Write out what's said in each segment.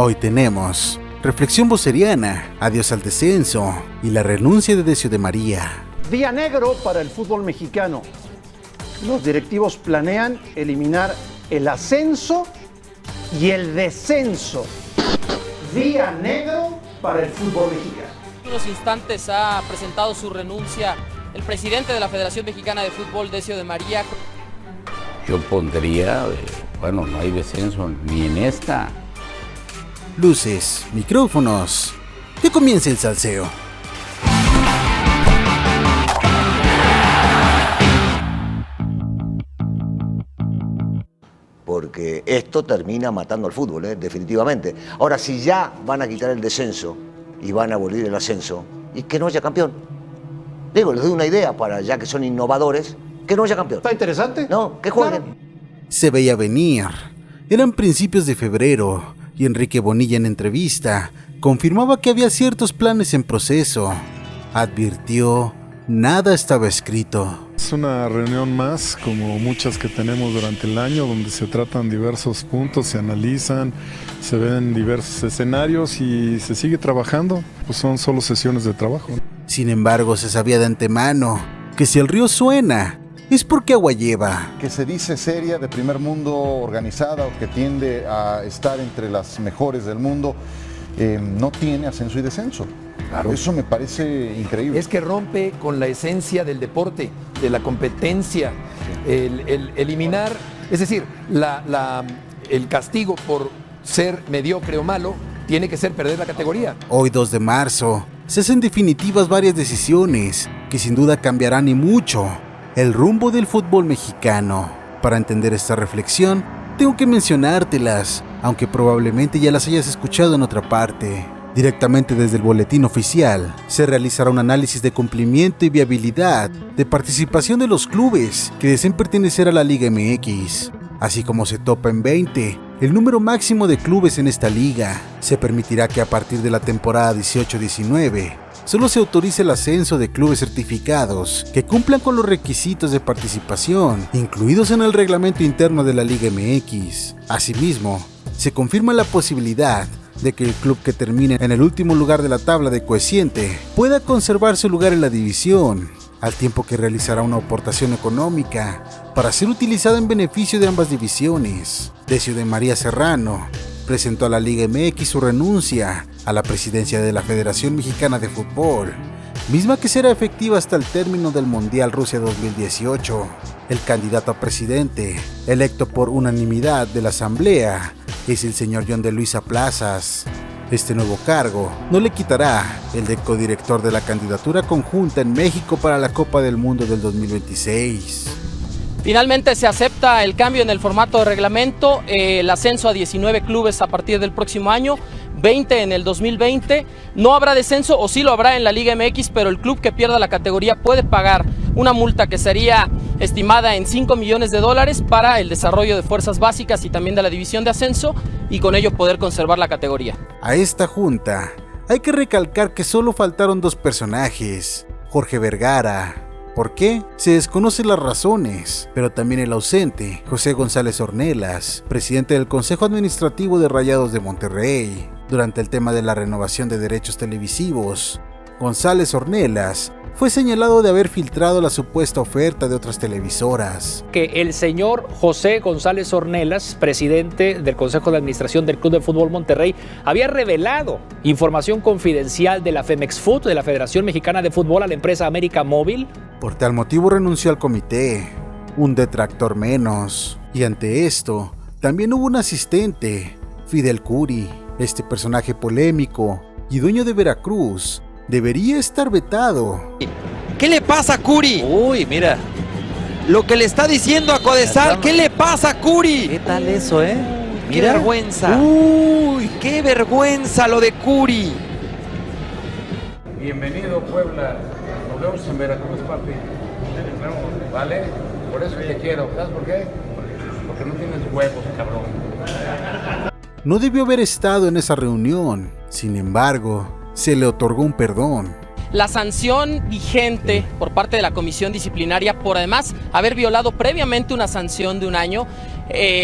Hoy tenemos reflexión voceriana, adiós al descenso y la renuncia de Decio de María. Día negro para el fútbol mexicano. Los directivos planean eliminar el ascenso y el descenso. Día negro para el fútbol mexicano. En unos instantes ha presentado su renuncia el presidente de la Federación Mexicana de Fútbol, Decio de María. Yo pondría, no hay descenso ni en esta. Luces, micrófonos, que comience el salseo. Porque esto termina matando al fútbol, definitivamente. Ahora, si ya van a quitar el descenso y van a abolir el ascenso, y que no haya campeón. Digo, les doy una idea para, ya que son innovadores, que no haya campeón. ¿Está interesante? No, que jueguen. Claro. Se veía venir. Eran principios de febrero y Enrique Bonilla, en entrevista, confirmaba que había ciertos planes en proceso. Advirtió, nada estaba escrito. Es una reunión más, como muchas que tenemos durante el año, donde se tratan diversos puntos, se analizan, se ven diversos escenarios y se sigue trabajando. Pues son solo sesiones de trabajo. Sin embargo, se sabía de antemano que si el río suena, es porque agua lleva. Que se dice seria, de primer mundo, organizada o que tiende a estar entre las mejores del mundo, no tiene ascenso y descenso. Claro. Eso me parece increíble. Es que rompe con la esencia del deporte, de la competencia, el eliminar, es decir, el castigo por ser mediocre o malo tiene que ser perder la categoría. Hoy 2 de marzo, se hacen definitivas varias decisiones que sin duda cambiarán y mucho el rumbo del fútbol mexicano. Para entender esta reflexión, tengo que mencionártelas, aunque probablemente ya las hayas escuchado en otra parte. Directamente desde el boletín oficial, se realizará un análisis de cumplimiento y viabilidad de participación de los clubes que deseen pertenecer a la Liga MX. Así como se topa en 20 el número máximo de clubes en esta liga, se permitirá que a partir de la temporada 18-19 solo se autorice el ascenso de clubes certificados que cumplan con los requisitos de participación incluidos en el reglamento interno de la Liga MX. Asimismo, se confirma la posibilidad de que el club que termine en el último lugar de la tabla de coeficiente pueda conservar su lugar en la división, al tiempo que realizará una aportación económica para ser utilizada en beneficio de ambas divisiones. Decio de María Serrano presentó a la Liga MX su renuncia a la presidencia de la Federación Mexicana de Fútbol, misma que será efectiva hasta el término del Mundial Rusia 2018. El candidato a presidente, electo por unanimidad de la Asamblea, es el señor John de Luisa Plazas. Este nuevo cargo no le quitará el de codirector de la candidatura conjunta en México para la Copa del Mundo del 2026. Finalmente se acepta el cambio en el formato de reglamento, el ascenso a 19 clubes a partir del próximo año, 20 en el 2020. No habrá descenso, o sí lo habrá en la Liga MX, pero el club que pierda la categoría puede pagar una multa que sería estimada en $5 millones para el desarrollo de fuerzas básicas y también de la división de ascenso, y con ello poder conservar la categoría. A esta junta hay que recalcar que solo faltaron 2 personajes: Jorge Vergara. ¿Por qué? Se desconocen las razones, pero también el ausente, José González Ornelas, presidente del Consejo Administrativo de Rayados de Monterrey. Durante el tema de la renovación de derechos televisivos, González Ornelas fue señalado de haber filtrado la supuesta oferta de otras televisoras. Que el señor José González Ornelas, presidente del Consejo de Administración del Club de Fútbol Monterrey, había revelado información confidencial de la Femex Food, de la Federación Mexicana de Fútbol, a la empresa América Móvil. Por tal motivo renunció al comité, un detractor menos. Y ante esto, también hubo un asistente, Fidel Curi. Este personaje polémico y dueño de Veracruz debería estar vetado. ¿Qué le pasa a Curi? Uy, mira. Lo que le está diciendo a Codesal, ¿qué le pasa a Curi? ¿Qué tal eso, Qué vergüenza. Uy, qué vergüenza lo de Curi. Bienvenido, Puebla. Nos vemos en Veracruz, papi. ¿Vale? Por eso te quiero. ¿Sabes por qué? Porque no tienes huevos, cabrón. No debió haber estado en esa reunión. Sin embargo, se le otorgó un perdón. La sanción vigente por parte de la comisión disciplinaria por además haber violado previamente una sanción de un año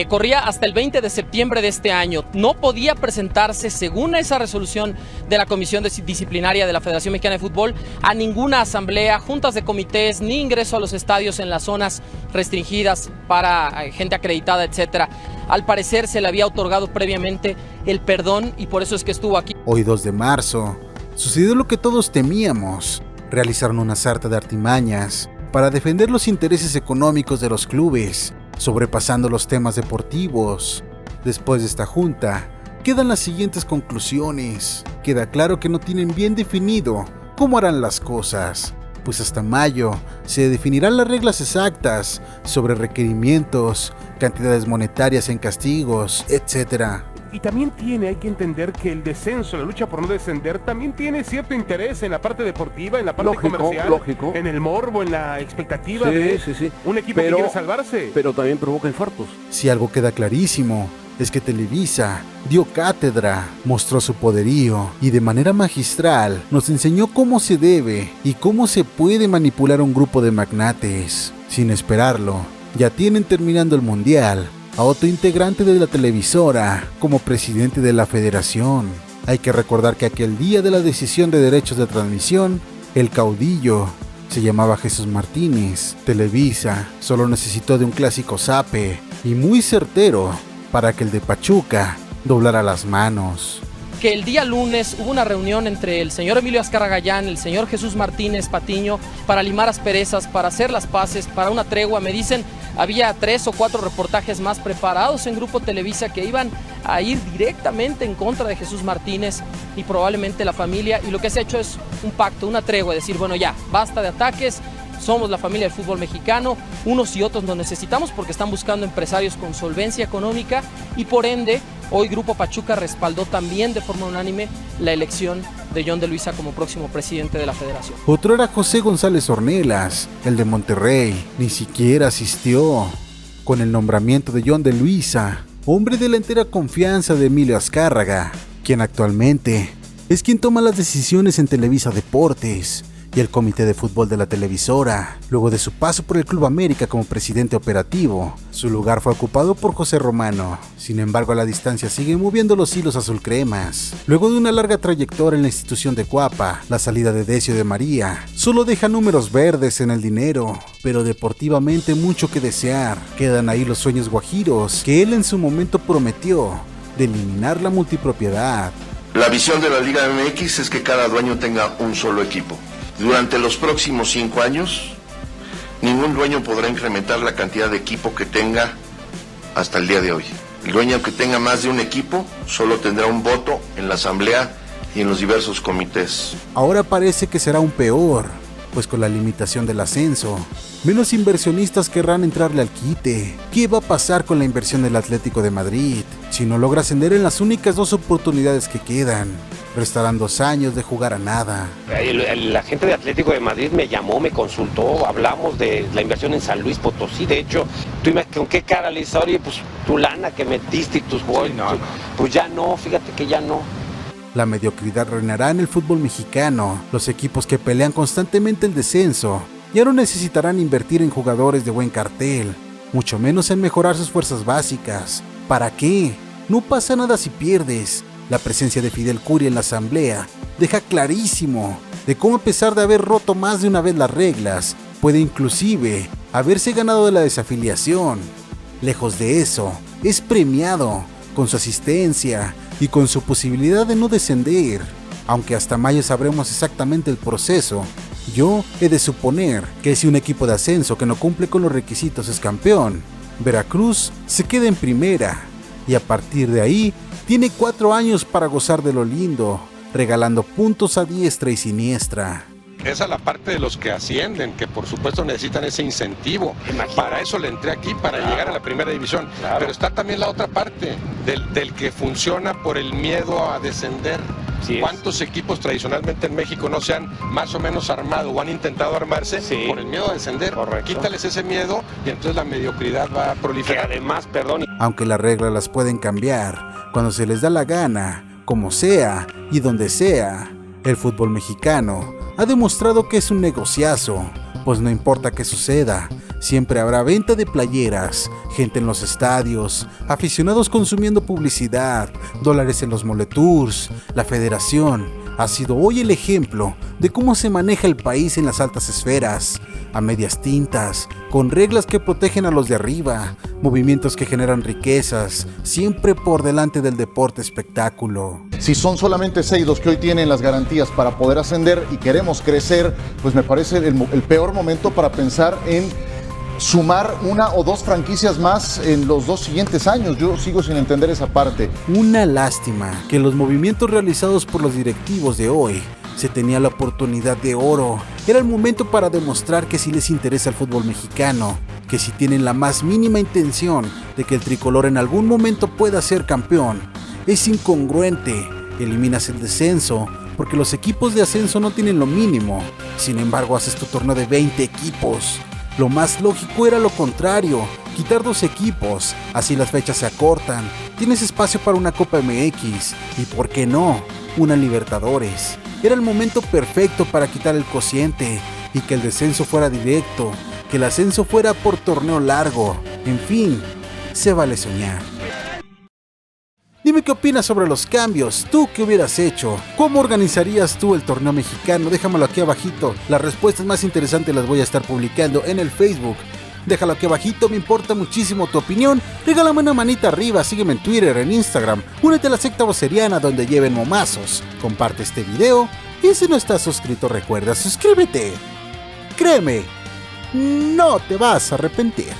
corría hasta el 20 de septiembre de este año. No podía presentarse, según esa resolución de la comisión disciplinaria de la Federación Mexicana de Fútbol, a ninguna asamblea, juntas de comités, ni ingreso a los estadios en las zonas restringidas para gente acreditada, etcétera. Al parecer se le había otorgado previamente el perdón y por eso es que estuvo aquí. Hoy 2 de marzo, sucedió lo que todos temíamos. Realizaron una sarta de artimañas para defender los intereses económicos de los clubes, sobrepasando los temas deportivos. Después de esta junta, quedan las siguientes conclusiones. Queda claro que no tienen bien definido cómo harán las cosas, pues hasta mayo se definirán las reglas exactas sobre requerimientos, cantidades monetarias en castigos, etc. Y también hay que entender que el descenso, la lucha por no descender, también tiene cierto interés en la parte deportiva, en la parte comercial, en el morbo, en la expectativa de un equipo que quiere salvarse. Pero también provoca infartos. Si algo queda clarísimo, es que Televisa dio cátedra, mostró su poderío y de manera magistral nos enseñó cómo se debe y cómo se puede manipular un grupo de magnates. Sin esperarlo, ya tienen terminando el mundial a otro integrante de la televisora como presidente de la federación. Hay que recordar que aquel día de la decisión de derechos de transmisión, el caudillo se llamaba Jesús Martínez. Televisa solo necesitó de un clásico zape y muy certero para que el de Pachuca doblara las manos. Que el día lunes hubo una reunión entre el señor Emilio Azcárraga Gallán, el señor Jesús Martínez Patiño, para limar asperezas, para hacer las paces, para una tregua. Me dicen, había 3 o 4 reportajes más preparados en Grupo Televisa que iban a ir directamente en contra de Jesús Martínez y probablemente la familia. Y lo que se ha hecho es un pacto, una tregua, decir, bueno, ya, basta de ataques. Somos la familia del fútbol mexicano, unos y otros nos necesitamos porque están buscando empresarios con solvencia económica y por ende, hoy Grupo Pachuca respaldó también de forma unánime la elección de John de Luisa como próximo presidente de la federación. Otro era José González Ornelas, el de Monterrey, ni siquiera asistió. Con el nombramiento de John de Luisa, hombre de la entera confianza de Emilio Azcárraga, quien actualmente es quien toma las decisiones en Televisa Deportes y el comité de fútbol de la televisora. Luego de su paso por el Club América como presidente operativo, su lugar fue ocupado por José Romano. Sin embargo, a la distancia siguen moviendo los hilos azulcremas. Luego de una larga trayectoria en la institución de Cuapa, la salida de Decio de María solo deja números verdes en el dinero, pero deportivamente mucho que desear. Quedan ahí los sueños guajiros que él en su momento prometió de eliminar la multipropiedad. La visión de la Liga MX es que cada dueño tenga un solo equipo. Durante los próximos 5 años, ningún dueño podrá incrementar la cantidad de equipo que tenga hasta el día de hoy. El dueño que tenga más de un equipo solo tendrá un voto en la asamblea y en los diversos comités. Ahora parece que será aún peor, pues con la limitación del ascenso, menos inversionistas querrán entrarle al quite. ¿Qué va a pasar con la inversión del Atlético de Madrid si no logra ascender en las únicas 2 oportunidades que quedan? Restarán 2 años de jugar a nada. La gente de Atlético de Madrid me llamó, me consultó, hablamos de la inversión en San Luis Potosí. De hecho, tú ¿con qué cara le dices? Oye, pues tu lana que metiste y tus juegos, pues ya no, fíjate que ya no. La mediocridad reinará en el fútbol mexicano. Los equipos que pelean constantemente el descenso ya no necesitarán invertir en jugadores de buen cartel, mucho menos en mejorar sus fuerzas básicas. ¿Para qué? No pasa nada si pierdes. La presencia de Fidel Curi en la asamblea deja clarísimo de cómo, a pesar de haber roto más de una vez las reglas, puede inclusive haberse ganado de la desafiliación. Lejos de eso, es premiado con su asistencia y con su posibilidad de no descender. Aunque hasta mayo sabremos exactamente el proceso, yo he de suponer que si un equipo de ascenso que no cumple con los requisitos es campeón, Veracruz se queda en primera y a partir de ahí tiene 4 años para gozar de lo lindo, regalando puntos a diestra y siniestra. Esa es la parte de los que ascienden, que por supuesto necesitan ese incentivo. Para eso le entré aquí, para llegar a la primera división. Pero está también la otra parte, del que funciona por el miedo a descender. ¿Cuántos equipos tradicionalmente en México no se han más o menos armado o han intentado armarse por el miedo a descender? Correcto. Quítales ese miedo y entonces la mediocridad va a proliferar. Que además, aunque las reglas las pueden cambiar cuando se les da la gana, como sea y donde sea, el fútbol mexicano ha demostrado que es un negociazo, pues no importa qué suceda, siempre habrá venta de playeras, gente en los estadios, aficionados consumiendo publicidad, dólares en los moletours. La federación ha sido hoy el ejemplo de cómo se maneja el país en las altas esferas, a medias tintas, con reglas que protegen a los de arriba, movimientos que generan riquezas, siempre por delante del deporte espectáculo. Si son solamente 6 los que hoy tienen las garantías para poder ascender y queremos crecer, pues me parece el peor momento para pensar en sumar 1 o 2 franquicias más en los 2 siguientes años. Yo sigo sin entender esa parte. Una lástima que los movimientos realizados por los directivos de hoy se tenía la oportunidad de oro. Era el momento para demostrar que sí les interesa el fútbol mexicano, que si tienen la más mínima intención de que el tricolor en algún momento pueda ser campeón. Es incongruente, eliminas el descenso porque los equipos de ascenso no tienen lo mínimo. Sin embargo, haces tu torneo de 20 equipos. Lo más lógico era lo contrario, quitar 2 equipos, así las fechas se acortan, tienes espacio para una Copa MX y, ¿por qué no?, una Libertadores. Era el momento perfecto para quitar el cociente y que el descenso fuera directo, que el ascenso fuera por torneo largo. En fin, se vale soñar. Dime qué opinas sobre los cambios, ¿tú qué hubieras hecho? ¿Cómo organizarías tú el torneo mexicano? Déjamelo aquí abajito, las respuestas más interesantes las voy a estar publicando en el Facebook. Déjalo aquí abajito, me importa muchísimo tu opinión. Regálame una manita arriba, sígueme en Twitter, en Instagram. Únete a la secta voceriana donde lleven momazos. Comparte este video y si no estás suscrito recuerda suscríbete. Créeme, no te vas a arrepentir.